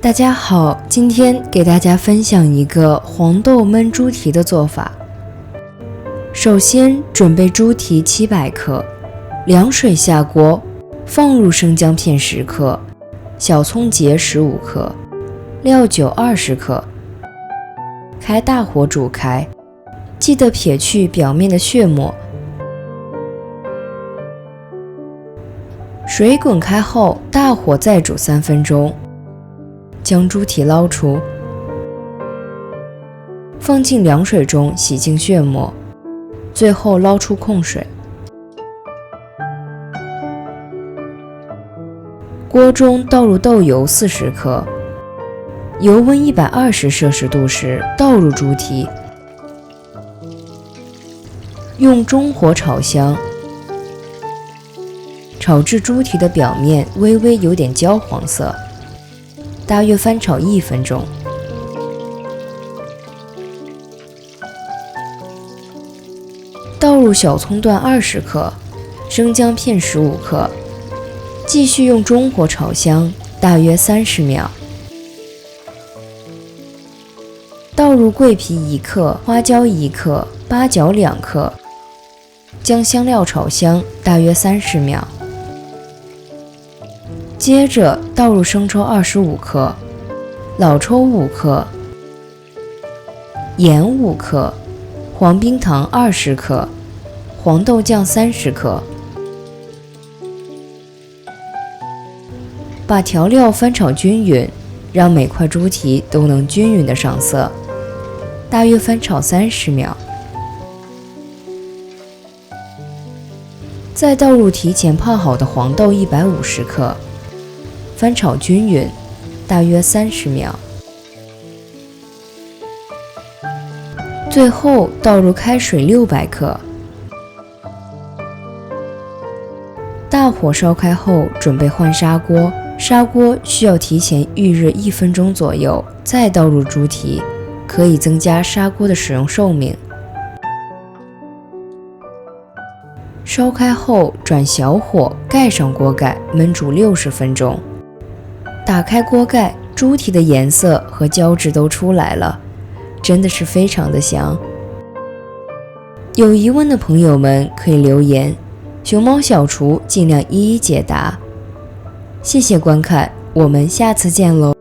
大家好，今天给大家分享一个黄豆焖猪蹄的做法。首先准备猪蹄700克，凉水下锅，放入生姜片10克，小葱节15克，料酒20克，开大火煮开，记得撇去表面的血沫。水滚开后，大火再煮3分钟。将猪蹄捞出，放进凉水中洗净血沫，最后捞出控水。锅中倒入豆油40克，油温120摄氏度时倒入猪蹄，用中火炒香，炒至猪蹄的表面微微有点焦黄色。大约翻炒1分钟，倒入小葱段20克，生姜片15克，继续用中火炒香，大约30秒。倒入桂皮1克，花椒1克，八角2克，将香料炒香，大约30秒。接着倒入生抽25克，老抽5克，盐5克，黄冰糖20克，黄豆酱30克。把调料翻炒均匀，让每块猪蹄都能均匀的上色，大约翻炒30秒。再倒入提前泡好的黄豆150克。翻炒均匀，大约30秒。最后倒入开水600克。大火烧开后，准备换砂锅。砂锅需要提前预热1分钟左右，再倒入猪蹄，可以增加砂锅的使用寿命。烧开后转小火，盖上锅盖，焖煮60分钟。打开锅盖，猪蹄的颜色和胶质都出来了，真的是非常的香。有疑问的朋友们可以留言，熊猫小厨尽量一一解答。谢谢观看，我们下次见喽。